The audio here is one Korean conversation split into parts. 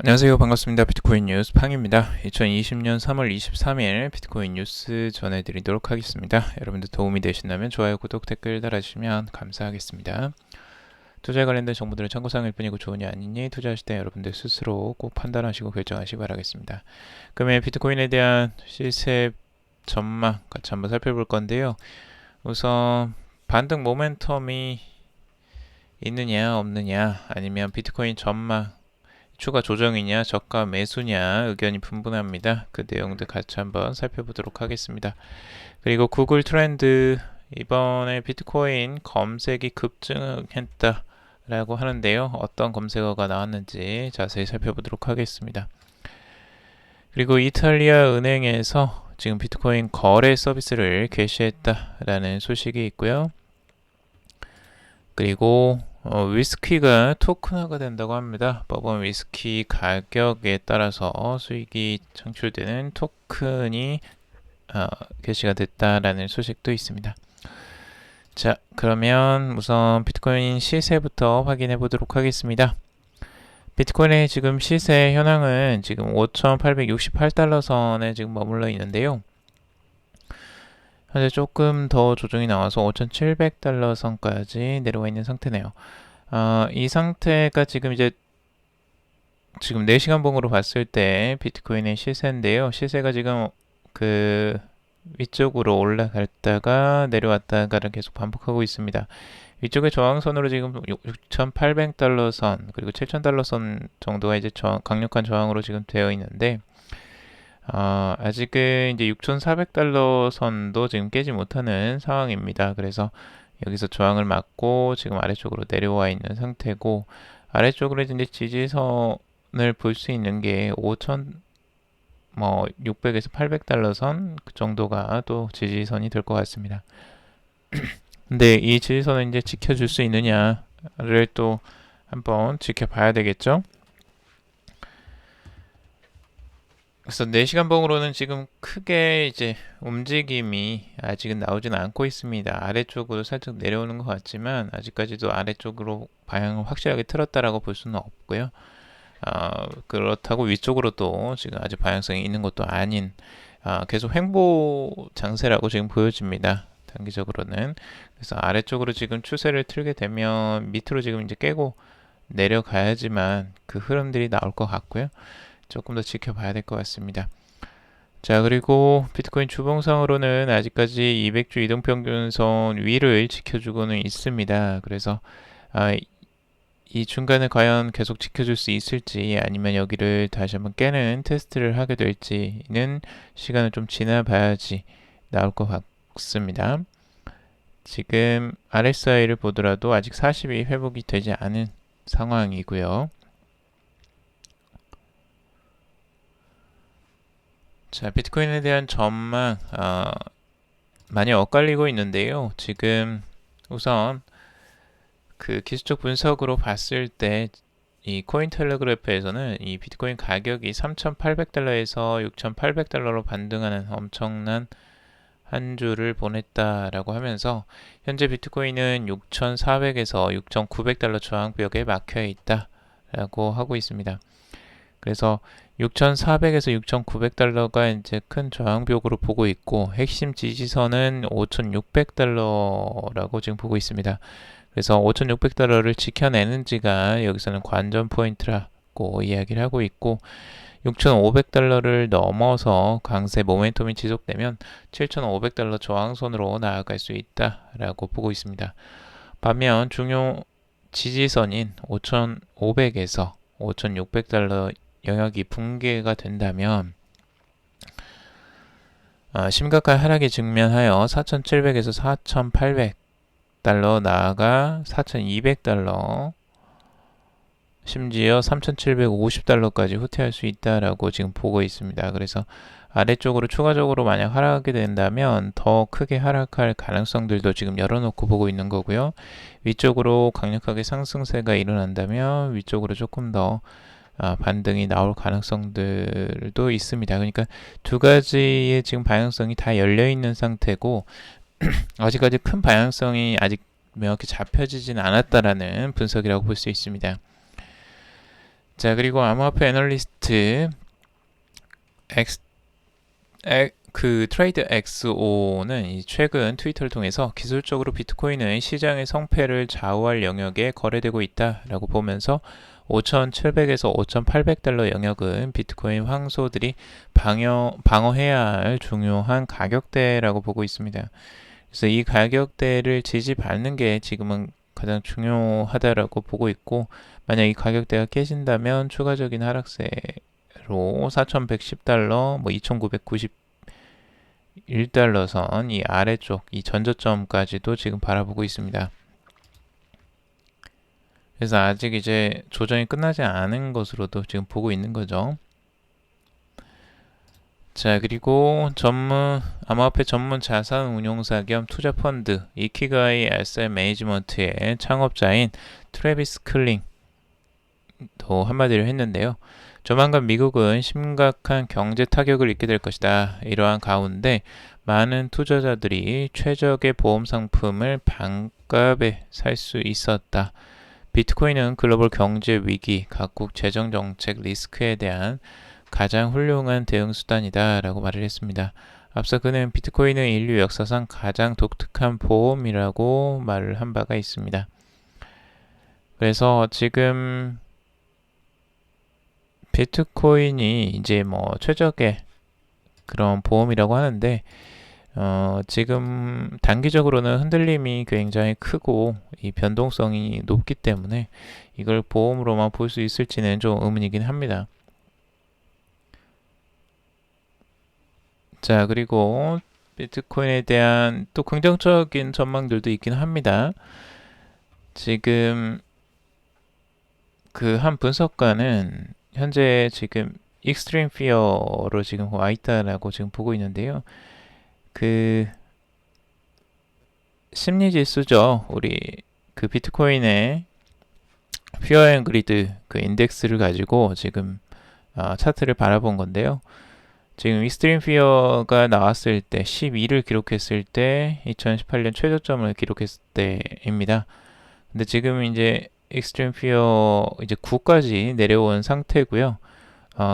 안녕하세요. 반갑습니다. 비트코인 뉴스 팡입니다. 2020년 3월 23일 비트코인 뉴스 전해드리도록 하겠습니다. 여러분들 도움이 되신다면 좋아요, 구독, 댓글 달아주시면 감사하겠습니다. 투자에 관련된 정보들은 참고사항일 뿐이고 좋으니 아니니 투자하실 때 여러분들 스스로 꼭 판단하시고 결정하시기 바라겠습니다. 그러면 비트코인에 대한 시세 전망 같이 한번 살펴볼 건데요. 우선 반등 모멘텀이 있느냐 없느냐, 아니면 비트코인 전망 추가 조정이냐 저가 매수냐 의견이 분분합니다. 그 내용들 같이 한번 살펴보도록 하겠습니다. 그리고 구글 트렌드, 이번에 비트코인 검색이 급증했다 라고 하는데요. 어떤 검색어가 나왔는지 자세히 살펴보도록 하겠습니다. 그리고 이탈리아 은행에서 지금 비트코인 거래 서비스를 개시했다라는 소식이 있고요. 그리고 위스키가 토큰화가 된다고 합니다. 버번 위스키 가격에 따라서 수익이 창출되는 토큰이 게시가 됐다라는 소식도 있습니다. 자, 그러면 우선 비트코인 시세부터 확인해 보도록 하겠습니다. 비트코인의 지금 시세 현황은 지금 5,868달러 선에 지금 머물러 있는데요. 현재 조금 더 조정이 나와서 5,700달러 선까지 내려와 있는 상태네요. 이 상태가 지금 4시간 봉으로 봤을 때 비트코인의 시세인데요. 시세가 지금 그 위쪽으로 올라갔다가 내려왔다가를 계속 반복하고 있습니다. 위쪽의 저항선으로 지금 6,800달러 선, 그리고 7,000달러 선 정도가 이제 강력한 저항으로 지금 되어 있는데, 아직은 이제 6,400달러 선도 지금 깨지 못하는 상황입니다. 그래서 여기서 저항을 맞고 지금 아래쪽으로 내려와 있는 상태고, 아래쪽으로 이제 지지선을 볼 수 있는 게 5,600에서 800달러 선 그 정도가 또 지지선이 될 것 같습니다. 근데 이 지지선을 이제 지켜줄 수 있느냐를 또 한번 지켜봐야 되겠죠. 그래서 4시간 봉으로는 지금 크게 이제 움직임이 아직은 나오진 않고 있습니다. 아래쪽으로 살짝 내려오는 것 같지만 아직까지도 아래쪽으로 방향을 확실하게 틀었다라고 볼 수는 없고요. 그렇다고 위쪽으로 또 지금 아직 방향성이 있는 것도 아닌 계속 횡보 장세라고 지금 보여집니다. 단기적으로는. 그래서 아래쪽으로 지금 추세를 틀게 되면 밑으로 지금 이제 깨고 내려가야지만 그 흐름들이 나올 것 같고요. 조금 더 지켜봐야 될 것 같습니다. 자, 그리고 비트코인 주봉상으로는 아직까지 200주 이동평균선 위를 지켜주고는 있습니다. 그래서 이 중간을 과연 계속 지켜줄 수 있을지, 아니면 여기를 다시 한번 깨는 테스트를 하게 될지는 시간을 좀 지나봐야지 나올 것 같습니다. 지금 RSI를 보더라도 아직 40이 회복이 되지 않은 상황이고요. 자, 비트코인에 대한 전망 많이 엇갈리고 있는데요. 지금 우선 그 기술적 분석으로 봤을 때 이 코인텔레그래프에서는 이 비트코인 가격이 3,800달러에서 6,800달러로 반등하는 엄청난 한 주를 보냈다라고 하면서 현재 비트코인은 6,400에서 6,900달러 저항벽에 막혀 있다라고 하고 있습니다. 그래서 6,400에서 6,900달러가 이제 큰 저항벽으로 보고 있고, 핵심 지지선은 5,600달러라고 지금 보고 있습니다. 그래서 5,600달러를 지켜내는지가 여기서는 관전 포인트라고 이야기를 하고 있고, 6,500달러를 넘어서 강세 모멘텀이 지속되면 7,500달러 저항선으로 나아갈 수 있다라고 보고 있습니다. 반면 중요 지지선인 5,500에서 5,600달러 영역이 붕괴가 된다면 심각한 하락에 직면하여 4,700에서 4,800달러 나아가 4,200달러, 심지어 3,750달러까지 후퇴할 수 있다라고 지금 보고 있습니다. 그래서 아래쪽으로 추가적으로 만약 하락하게 된다면 더 크게 하락할 가능성들도 지금 열어놓고 보고 있는 거고요. 위쪽으로 강력하게 상승세가 일어난다면 위쪽으로 조금 더 반등이 나올 가능성들도 있습니다. 그러니까 두 가지의 지금 방향성이 다 열려 있는 상태고 아직까지 큰 방향성이 아직 명확히 잡혀지진 않았다라는 분석이라고 볼 수 있습니다. 자, 그리고 암호화폐 애널리스트 그 트레이드 XO는 최근 트위터를 통해서 기술적으로 비트코인은 시장의 성패를 좌우할 영역에 거래되고 있다라고 보면서 5,700에서 5,800달러 영역은 비트코인 황소들이 방어해야 할 중요한 가격대라고 보고 있습니다. 그래서 이 가격대를 지지받는 게 지금은 가장 중요하다라고 보고 있고, 만약 이 가격대가 깨진다면 추가적인 하락세로 4,110달러, 뭐 2,991달러 선 이 아래쪽 이 전저점까지도 지금 바라보고 있습니다. 그래서 아직 이제 조정이 끝나지 않은 것으로도 지금 보고 있는 거죠. 자, 그리고 암호화폐 전문 자산 운용사 겸 투자 펀드 이키가이 에셋 매니지먼트의 창업자인 트래비스 클링도 한마디로 했는데요. 조만간 미국은 심각한 경제 타격을 입게 될 것이다. 이러한 가운데 많은 투자자들이 최적의 보험 상품을 반값에 살 수 있었다. 비트코인은 글로벌 경제 위기, 각국 재정 정책 리스크에 대한 가장 훌륭한 대응 수단이다 라고 말을 했습니다. 앞서 그는 비트코인은 인류 역사상 가장 독특한 보험이라고 말을 한 바가 있습니다. 그래서 지금 비트코인이 이제 뭐 최적의 그런 보험이라고 하는데, 지금 단기적으로는 흔들림이 굉장히 크고 이 변동성이 높기 때문에 이걸 보험으로만 볼 수 있을지는 좀 의문이긴 합니다. 자, 그리고 비트코인에 대한 또 긍정적인 전망들도 있긴 합니다. 지금 그 한 분석가는 현재 지금 익스트림 피어로 지금 와 있다라고 지금 보고 있는데요. 그 심리 지수죠. 우리 그 비트코인의 피어 앤 그리드 그 인덱스를 가지고 지금 차트를 바라본 건데요. 지금 익스트림 피어가 나왔을 때 12를 기록했을 때 2018년 최저점을 기록했을 때입니다. 근데 지금 이제 익스트림 피어 이제 9까지 내려온 상태고요.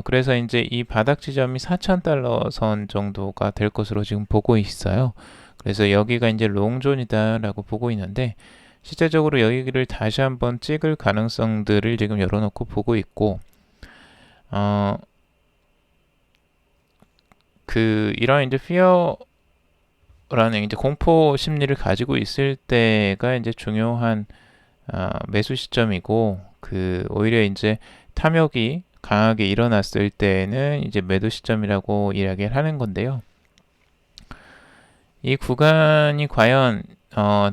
그래서 이제 이 바닥 지점이 4,000달러 선 정도가 될 것으로 지금 보고 있어요. 그래서 여기가 이제 롱존이다라고 보고 있는데, 실제적으로 여기를 다시 한번 찍을 가능성들을 지금 열어놓고 보고 있고, 이런 이제 피어라는 이제 공포 심리를 가지고 있을 때가 이제 중요한 매수 시점이고, 오히려 이제 탐욕이 강하게 일어났을 때는 이제 매도 시점이라고 이야기를 하는 건데요. 이 구간이 과연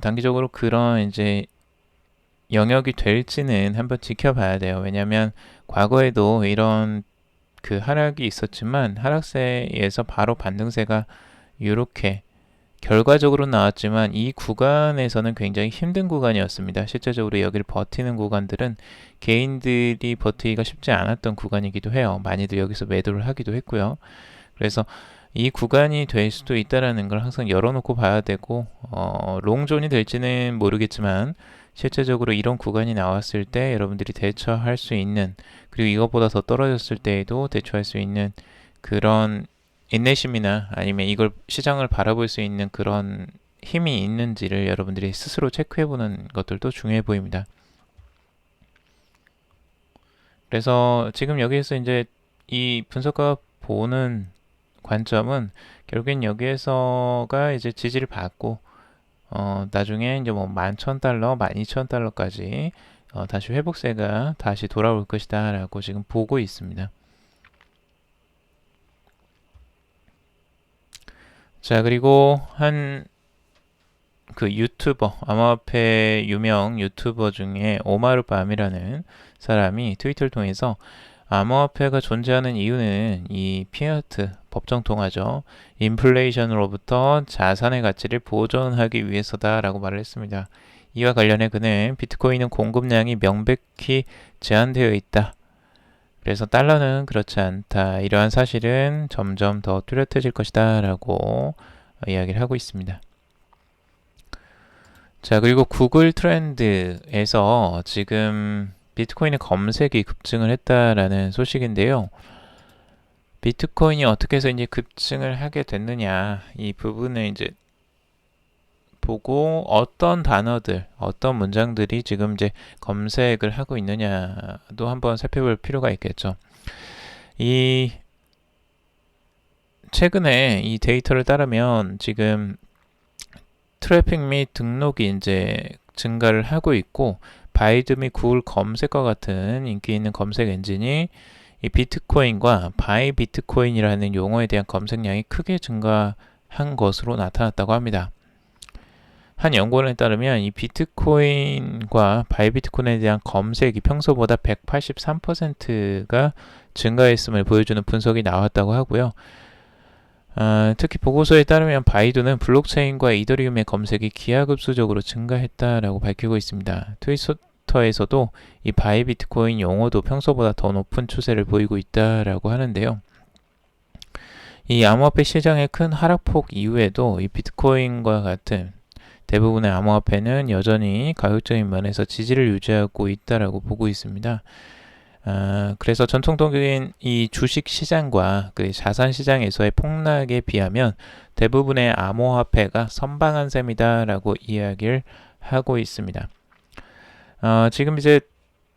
단기적으로 그런 이제 영역이 될지는 한번 지켜봐야 돼요. 왜냐하면 과거에도 이런 그 하락이 있었지만 하락세에서 바로 반등세가 이렇게 결과적으로 나왔지만 이 구간에서는 굉장히 힘든 구간이었습니다. 실제적으로 여기를 버티는 구간들은 개인들이 버티기가 쉽지 않았던 구간이기도 해요. 많이들 여기서 매도를 하기도 했고요. 그래서 이 구간이 될 수도 있다는 걸 항상 열어놓고 봐야 되고, 롱존이 될지는 모르겠지만 실제적으로 이런 구간이 나왔을 때 여러분들이 대처할 수 있는, 그리고 이것보다 더 떨어졌을 때에도 대처할 수 있는 그런 인내심이나 아니면 이걸 시장을 바라볼 수 있는 그런 힘이 있는지를 여러분들이 스스로 체크해보는 것들도 중요해 보입니다. 그래서 지금 여기에서 이제 이 분석가가 보는 관점은 결국엔 여기에서가 이제 지지를 받고 나중에 이제 뭐 11,000달러, 12,000달러까지 다시 회복세가 다시 돌아올 것이다 라고 지금 보고 있습니다. 자, 그리고 그 유튜버, 암호화폐 유명 유튜버 중에 오마르밤이라는 사람이 트위터를 통해서 암호화폐가 존재하는 이유는 이 피아트 법정 통화죠. 인플레이션으로부터 자산의 가치를 보존하기 위해서다라고 말을 했습니다. 이와 관련해 그는 비트코인은 공급량이 명백히 제한되어 있다. 그래서 달러는 그렇지 않다. 이러한 사실은 점점 더 뚜렷해질 것이다 라고 이야기를 하고 있습니다. 자, 그리고 구글 트렌드에서 지금 비트코인의 검색이 급증을 했다라는 소식인데요. 비트코인이 어떻게 해서 이제 급증을 하게 됐느냐, 이 부분을 이제 보고 어떤 단어들, 어떤 문장들이 지금 이제 검색을 하고 있느냐도 한번 살펴볼 필요가 있겠죠. 이 최근에 이 데이터를 따르면 지금 트래픽 및 등록이 이제 증가를 하고 있고, 바이드 및 구글 검색과 같은 인기 있는 검색 엔진이 이 비트코인과 바이 비트코인이라는 용어에 대한 검색량이 크게 증가한 것으로 나타났다고 합니다. 한 연구원에 따르면 이 비트코인과 바이 비트코인에 대한 검색이 평소보다 183%가 증가했음을 보여주는 분석이 나왔다고 하고요. 특히 보고서에 따르면 바이두는 블록체인과 이더리움의 검색이 기하급수적으로 증가했다라고 밝히고 있습니다. 트위터에서도 이 바이 비트코인 용어도 평소보다 더 높은 추세를 보이고 있다라고 하는데요. 이 암호화폐 시장의 큰 하락폭 이후에도 이 비트코인과 같은 대부분의 암호화폐는 여전히 가격적인 면에서 지지를 유지하고 있다라고 보고 있습니다. 그래서 전통적인 이 주식 시장과 그 자산 시장에서의 폭락에 비하면 대부분의 암호화폐가 선방한 셈이다라고 이야기를 하고 있습니다. 지금 이제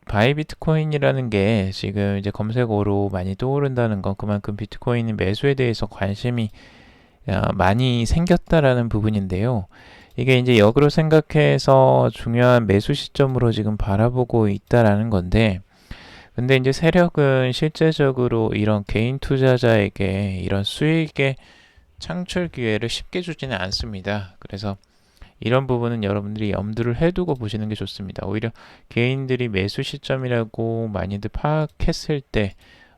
바이 비트코인이라는 게 지금 이제 검색어로 많이 떠오른다는 건 그만큼 비트코인 매수에 대해서 관심이 많이 생겼다라는 부분인데요. 이게 이제 역으로 생각해서 중요한 매수 시점으로 지금 바라보고 있다라는 건데, 근데 이제 세력은 실제적으로 이런 개인 투자자에게 이런 수익의 창출 기회를 쉽게 주지는 않습니다. 그래서 이런 부분은 여러분들이 염두를 해두고 보시는 게 좋습니다. 오히려 개인들이 매수 시점이라고 많이들 파악했을 때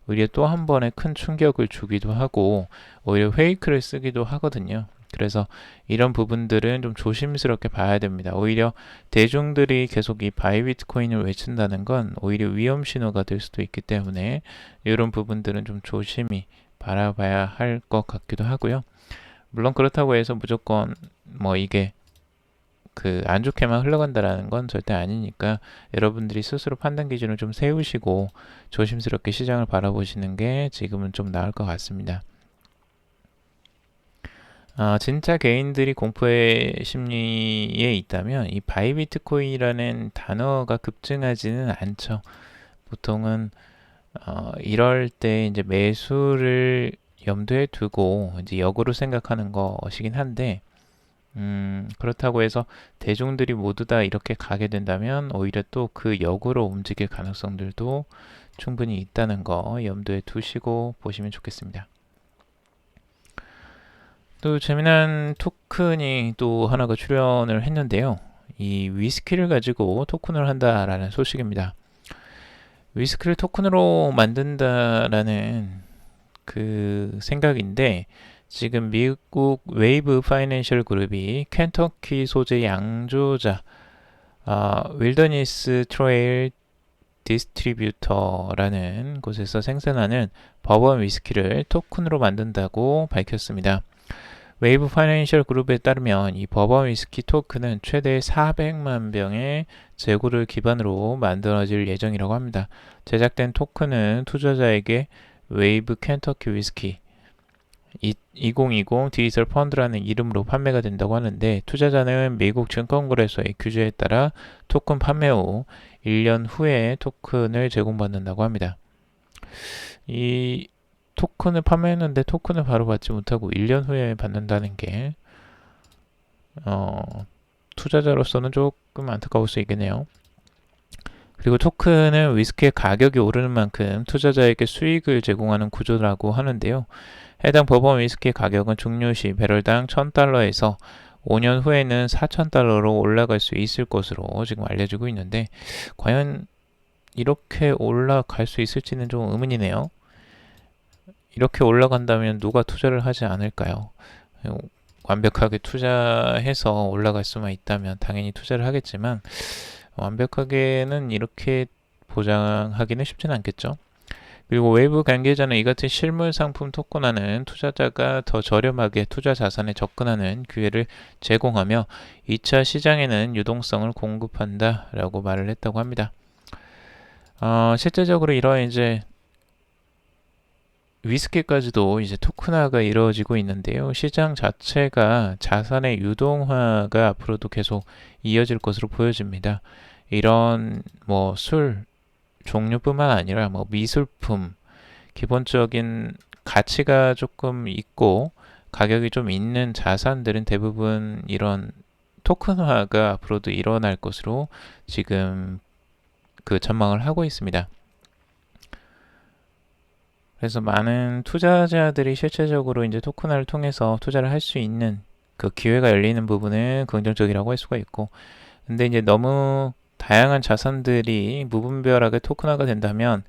오히려 또 한 번의 큰 충격을 주기도 하고 오히려 페이크를 쓰기도 하거든요. 그래서 이런 부분들은 좀 조심스럽게 봐야 됩니다. 오히려 대중들이 계속 이 바이 비트코인을 외친다는 건 오히려 위험 신호가 될 수도 있기 때문에 이런 부분들은 좀 조심히 바라봐야 할 것 같기도 하고요. 물론 그렇다고 해서 무조건 뭐 이게 그 안 좋게만 흘러간다라는 건 절대 아니니까 여러분들이 스스로 판단 기준을 좀 세우시고 조심스럽게 시장을 바라보시는 게 지금은 좀 나을 것 같습니다. 진짜 개인들이 공포의 심리에 있다면 이 바이 비트코인이라는 단어가 급증하지는 않죠. 보통은 이럴 때 이제 매수를 염두에 두고 이제 역으로 생각하는 것이긴 한데, 그렇다고 해서 대중들이 모두 다 이렇게 가게 된다면 오히려 또 그 역으로 움직일 가능성들도 충분히 있다는 거 염두에 두시고 보시면 좋겠습니다. 또 재미난 토큰이 또 하나가 출연을 했는데요. 이 위스키를 가지고 토큰을 한다라는 소식입니다. 위스키를 토큰으로 만든다라는 그 생각인데, 지금 미국 웨이브 파이낸셜 그룹이 켄터키 소재 양조자 윌더니스 트레일 디스트리뷰터라는 곳에서 생산하는 버번 위스키를 토큰으로 만든다고 밝혔습니다. 웨이브 파이낸셜 그룹에 따르면 이 버번 위스키 토큰은 최대 400만 병의 재고를 기반으로 만들어질 예정이라고 합니다. 제작된 토큰은 투자자에게 웨이브 켄터키 위스키 2020 디지털 펀드라는 이름으로 판매가 된다고 하는데, 투자자는 미국 증권거래소의 규제에 따라 토큰 판매 후 1년 후에 토큰을 제공받는다고 합니다. 이 토큰을 판매했는데 토큰을 바로 받지 못하고 1년 후에 받는다는 게 투자자로서는 조금 안타까울 수 있겠네요. 그리고 토큰은 위스키의 가격이 오르는 만큼 투자자에게 수익을 제공하는 구조라고 하는데요. 해당 버번 위스키의 가격은 종료 시 배럴당 $1,000에서 5년 후에는 $4,000로 올라갈 수 있을 것으로 지금 알려지고 있는데, 과연 이렇게 올라갈 수 있을지는 좀 의문이네요. 이렇게 올라간다면 누가 투자를 하지 않을까요? 완벽하게 투자해서 올라갈 수만 있다면 당연히 투자를 하겠지만, 완벽하게는 이렇게 보장하기는 쉽지는 않겠죠. 그리고 외부 관계자는 이 같은 실물 상품 토큰화는 투자자가 더 저렴하게 투자 자산에 접근하는 기회를 제공하며 2차 시장에는 유동성을 공급한다라고 말을 했다고 합니다. 실제적으로 이런 이제 위스키까지도 이제 토큰화가 이루어지고 있는데요. 시장 자체가 자산의 유동화가 앞으로도 계속 이어질 것으로 보여집니다. 이런 뭐 술 종류뿐만 아니라 뭐 미술품, 기본적인 가치가 조금 있고 가격이 좀 있는 자산들은 대부분 이런 토큰화가 앞으로도 일어날 것으로 지금 그 전망을 하고 있습니다. 그래서 많은 투자자들이 실제적으로 이제 토큰화를 통해서 투자를 할 수 있는 그 기회가 열리는 부분은 긍정적이라고 할 수가 있고, 근데 이제 너무 다양한 자산들이 무분별하게 토큰화가 된다면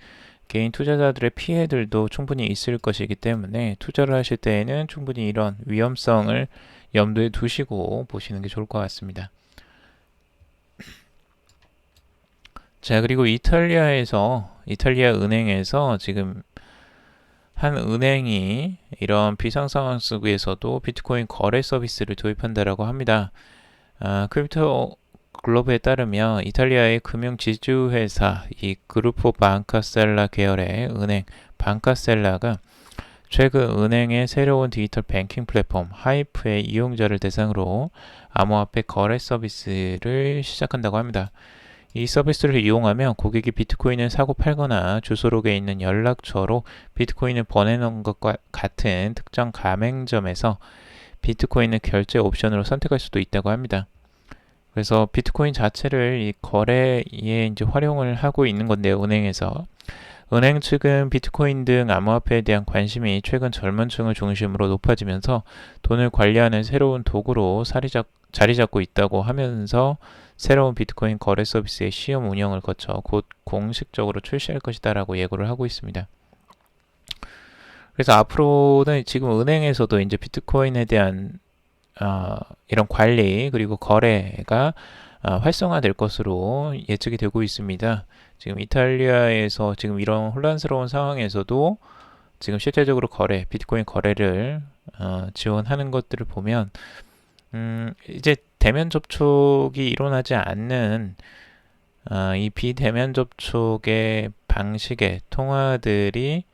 개인 투자자들의 피해들도 충분히 있을 것이기 때문에 투자를 하실 때에는 충분히 이런 위험성을 염두에 두시고 보시는 게 좋을 것 같습니다. 자, 그리고 이탈리아 은행에서 지금 한 은행이 이런 비상 상황 속에서도 비트코인 거래 서비스를 도입한다라고 합니다. 크립토 글로브에 따르면 이탈리아의 금융 지주회사 이 그루포 방카셀라 계열의 은행 방카셀라가 최근 은행의 새로운 디지털 뱅킹 플랫폼 하이프의 이용자를 대상으로 암호화폐 거래 서비스를 시작한다고 합니다. 이 서비스를 이용하면 고객이 비트코인을 사고 팔거나 주소록에 있는 연락처로 비트코인을 보내는 것과 같은 특정 가맹점에서 비트코인을 결제 옵션으로 선택할 수도 있다고 합니다. 그래서 비트코인 자체를 이 거래에 이제 활용을 하고 있는 건데요, 은행에서. 은행 측은 비트코인 등 암호화폐에 대한 관심이 최근 젊은 층을 중심으로 높아지면서 돈을 관리하는 새로운 도구로 자리 잡고 있다고 하면서 새로운 비트코인 거래 서비스의 시험 운영을 거쳐 곧 공식적으로 출시할 것이다라고 예고를 하고 있습니다. 그래서 앞으로는 지금 은행에서도 이제 비트코인에 대한 이런 관리 그리고 거래가 활성화될 것으로 예측이 되고 있습니다. 지금 이탈리아에서 지금 이런 혼란스러운 상황에서도 지금 실제적으로 비트코인 거래를 지원하는 것들을 보면 이제 대면 접촉이 일어나지 않는 이 비대면 접촉의 방식의 통화들이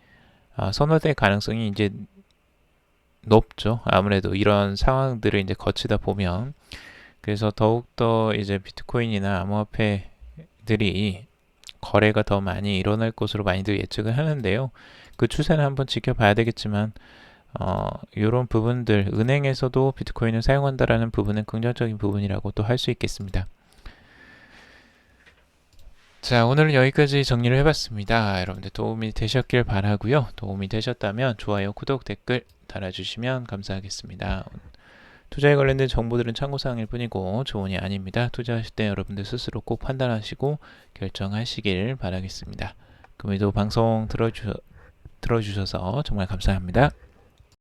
선호될 가능성이 이제 높죠. 아무래도 이런 상황들을 이제 거치다 보면 그래서 더욱더 이제 비트코인이나 암호화폐들이 거래가 더 많이 일어날 것으로 많이들 예측을 하는데요. 그 추세는 한번 지켜봐야 되겠지만 이런 부분들 은행에서도 비트코인을 사용한다라는 부분은 긍정적인 부분이라고 또 할 수 있겠습니다. 자, 오늘은 여기까지 정리를 해봤습니다. 여러분들 도움이 되셨길 바라고요. 도움이 되셨다면 좋아요, 구독, 댓글 달아주시면 감사하겠습니다. 투자에 관련된 정보들은 참고사항일 뿐이고 조언이 아닙니다. 투자하실 때 여러분들 스스로 꼭 판단하시고 결정하시길 바라겠습니다. 금일도 방송 들어주셔서 정말 감사합니다.